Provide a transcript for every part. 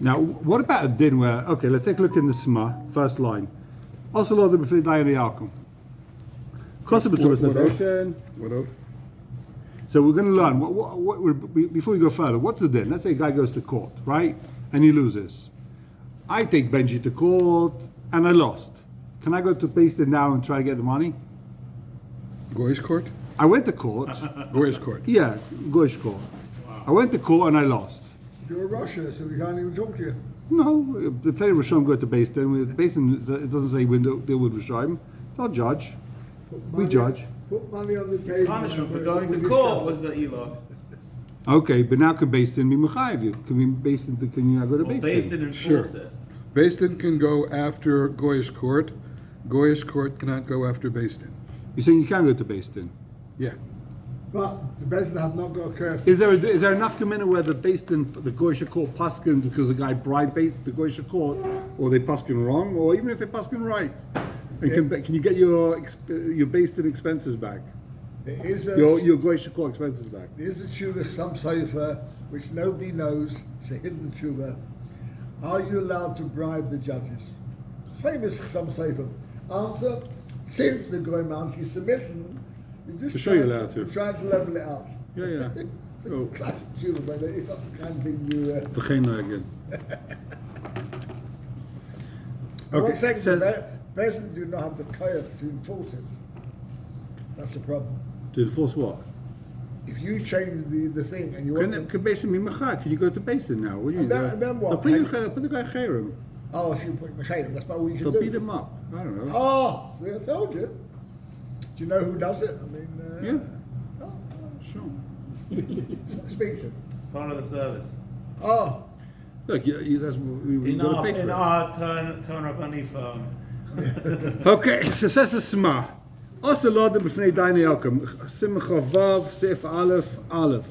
Now, what about a din where, okay, let's take a look in the Sma, first line. Also, Lord, before die in the outcome. What else? So we're going to learn, before we go further, what's the din? Let's say a guy goes to court, right? And he loses. I take Benji to court and I lost. Can I go to Beis Din now and try to get the money? Goyish court? I went to court. Goyish court. Yeah, Goyish court. Wow. I went to court and I lost. You're Russia, so we can't even talk to you. No, the player Rishon go to Beis Din. Beis Din, it doesn't say we deal with Rishon. They'll judge. We judge. Put money on the table. Punishment for going to court was that you lost. Okay, but now can Beis Din be mechayiv you? Can we Beis Din? Can you not go to Beis Din? Beis Din enforce it. Beis Din can go after Goyish court. Goyish court cannot go after Beis Din. You're saying you can go to Beis Din? Yeah. But the Beis Din have not got a curse. Is there enough commitment where the Beis Din, the Goyish court paskin because the guy bribed the Goyish court, or they paskin wrong, or even if they paskin right, and can you get your Beis Din expenses back? There is Your Goyish court expenses back. There is a tshuva, some sefer, which nobody knows. It's a hidden tshuva. Are you allowed to bribe the judges? It's famous some sefer. Answer: since the Goy anti-Semitism, you just you're allowed to. You're trying to level it out. Yeah, yeah. Oh. Classic tshuva, but it's not the kind of thing you. Vergeet nou again. Okay, so peasants do not have the courage to enforce it. That's the problem. To enforce what? If you change the thing and you Can want Beis Din be mechad? Can you go to Beis Din now? What do you And then what? Put the guy cherem. oh, if you put Mechayim, that's about what you should They'll do. beat him up. I don't know. Oh, see, I told you. Do you know who does it? I mean, Yeah. Oh, Sure. speak to him. Part of the service. Oh, Look, that's what we In got to pay for. our Toen Rabani firm. Okay, so says the Sma. Also, Lord, b'fnei daini elkim. Simcha vav seif aleph aleph.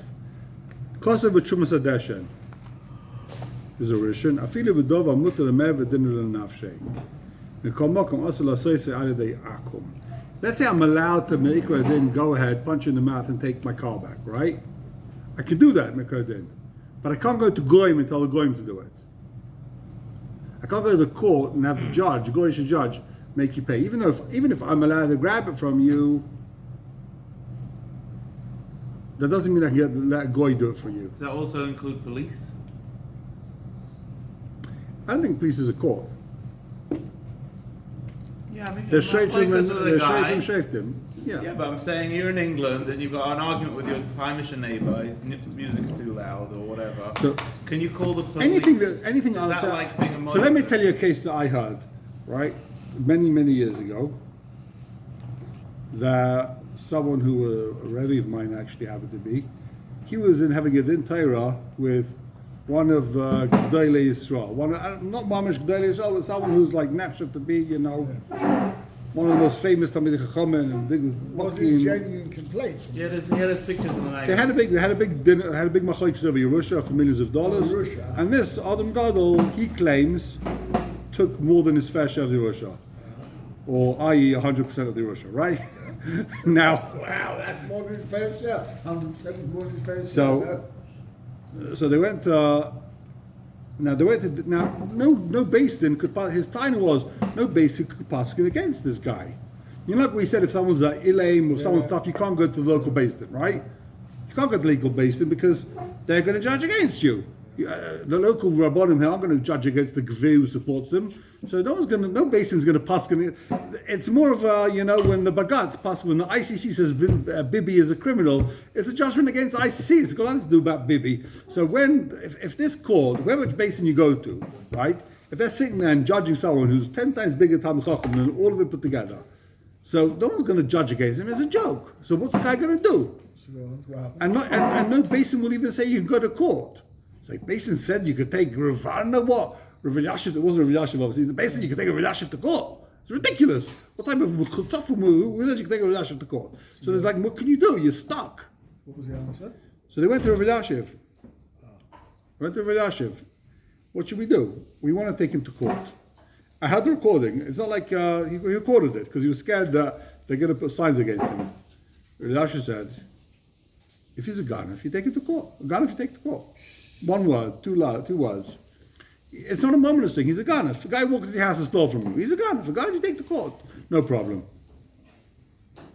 Kosev b'trumas adeshen. Is a rishon. Afilu b'dov amut l'mev v'dinu l'nafshei. Nekol mokom also l'soyse alidei akum. Let's say I'm allowed to make a din, go ahead, punch you in the mouth, and take my car back, right? I can do that, make a din. But I can't go to Goyim and tell the Goyim to do it. I can't go to the court and have the judge, Goyish judge, make you pay. Even if I'm allowed to grab it from you, that doesn't mean I can let Goy do it for you. Does that also include police? I don't think police is a court. Yeah, I mean, They're my straight focus with a guy. shaftim. Yeah, Yeah. but I'm saying you're in England and you've got an argument with your Heimish neighbour, his music's too loud or whatever. So Can you call the police? anything Is that outside. like being a So let me monster? tell you a case that I heard, right, many years ago. That someone who a relative of mine actually happened to be, he was in having a din Torah with one of G'dolei Yisrael. Not Mamish G'dolei Yisrael, but someone who's like natural to be, one of the most famous Talmidei Chachamim and biggest. was it a genuine complaint? Yeah, he had his pictures in the magazine. They had a big dinner, had a big machlokes over Yerusha for millions of dollars. Yerusha. And this Adam Gadol, he claims, took more than his fair share of the Yerusha, or i.e. 100% of the Yerusha, right? Now, Wow, that's more than his fair share. 107 more than his fair share. so they went. No Beis Din could pass. His title was no Beis Din could pass it against this guy. You know, like we said, if someone's Ilaim or someone's stuff, you can't go to the local Beis Din, right? You can't go to the legal Beis Din because they're going to judge against you. The local Rabbanim here aren't going to judge against the Gvi who supports them. So no Beis Din's going to pass. It's more of a, when the Bagatz pass, when the ICC says Bibi is a criminal, it's a judgment against ICC. It's got nothing to do about Bibi. So if this court, whoever Beis Din you go to, right, if they're sitting there and judging someone who's 10 times bigger Talmid Chacham than all of them put together, so no one's going to judge against him. It's a joke. So what's the guy going to do? And no Beis Din will even say you can go to court. It's like Beis Din said you could take Ravana, what? Rav Elyashiv, it wasn't Rav Elyashiv, obviously. Basically, you could take Rav Elyashiv to court. It's ridiculous. What type of chutzafim who said you can take Rav Elyashiv to court? So there's like, what can you do? You're stuck. What was the answer? So they went to Rav Elyashiv. What should we do? We want to take him to court. I had the recording. It's not like he recorded it because he was scared that they're going to put signs against him. Rav Elyashiv said, if he's a gun, if you take him to court. A gun if you take him to court. One word, two words. It's not a momentous thing. He's a gun. If a guy walks into your house and stole from you, he's a gun. If a gun, if you take to court, no problem.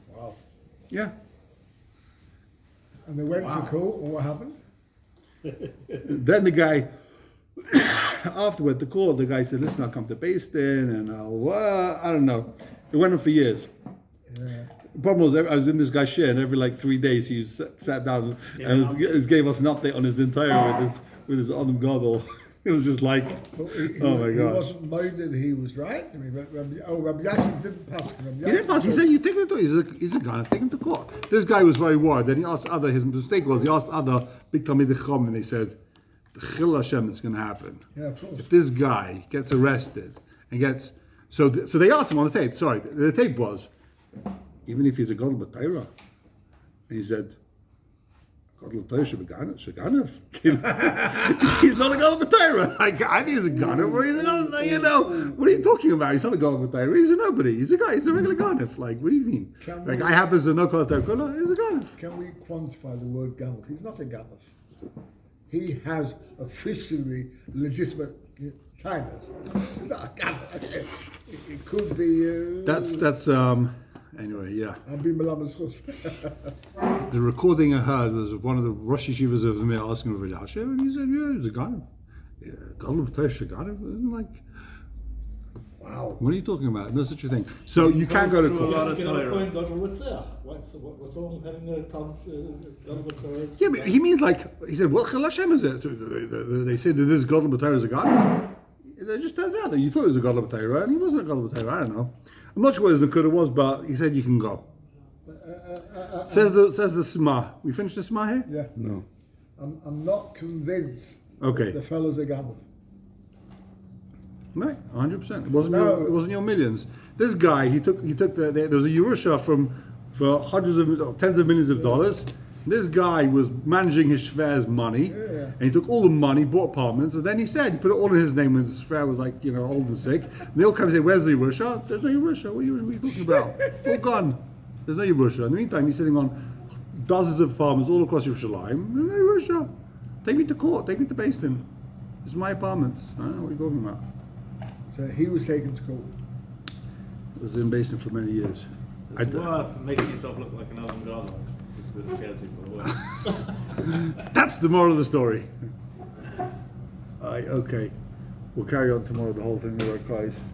Wow. Yeah. And they went to court, and what happened? Then the guy, afterward, the court, the guy said, listen, I'll come to Basin and I don't know. It went on for years. Yeah. The problem was, I was in this guy's share, and every like 3 days he sat down and he gave us an update on his entire with his Adam Gadol. It was just like, oh my He gosh. wasn't minded, he was right. I mean, Rabbi Yashin didn't pass. He didn't pass. He said, you take him to he's a gun, take him to court. This guy was very worried. Then he asked his mistake was, he asked other big Talmidei Chacham, and they said, the Chil Hashem that's going to happen. Yeah, of course. If this guy gets arrested and gets, so they asked him on the tape, sorry, the tape was, even if he's a Gadol B'Torah, and he said, Gadol B'Torah Sheganav. He's not a Gadol B'Torah. Like, I think he's a Ganav, or he's a, what are you talking about? He's not a Gadol B'Torah. He's a nobody. He's a guy. He's a regular Ganav. Like, what do you mean? Like, I happen to know Gadol B'Torah. He's a Ganav. Can we quantify the word Ganav? He's not a Ganav. He has officially legitimate kindness. He's not a Ganav. It could be. That's anyway, yeah. Abi Melamed Schus. The recording I heard was of one of the Rosh Yeshivas of the Mir asking Rabbi Yashiv, and he said, yeah, he's a Ganav. Yeah, Gadol B'Torah Sheganav. I'm like, wow, what are you talking about? No such a thing. So you can't go to court. What's wrong with having a Gadol B'Torah? Yeah, but he means like, he said, what Chil Hashem is it? They said that this Gadol B'Torah is a Ganav. It just turns out that you thought it was a Gadol B'Torah, and he wasn't a Gadol B'Torah. I don't know. I'm not sure what the Nakuda was, but he said you can go. Says the Sma. We finished the Sma here? Yeah. No. I'm not convinced Okay. the fellow's a Ganav. Right, 100%. It wasn't No. it wasn't your millions. This guy, he took there was a Yerusha for tens of millions of dollars. This guy was managing his Shver's money, and he took all the money, bought apartments, and then he said he put it all in his name when his Shver was like, old and sick. And they all come and say, "Where's the Yerusha?" There's no Yerusha. What are you talking about? It's all gone. There's no Yerusha. In the meantime, he's sitting on dozens of apartments all across Yerushalayim. There's no Yerusha. Take me to court. Take me to Basin. This is my apartments. I don't know what you're talking about. So he was taken to court. It was in Basin for many years. It's worth making yourself look like an Adam Gadol. Just because it scares people away. That's the moral of the story. Okay. We'll carry on tomorrow, the whole thing with our guys.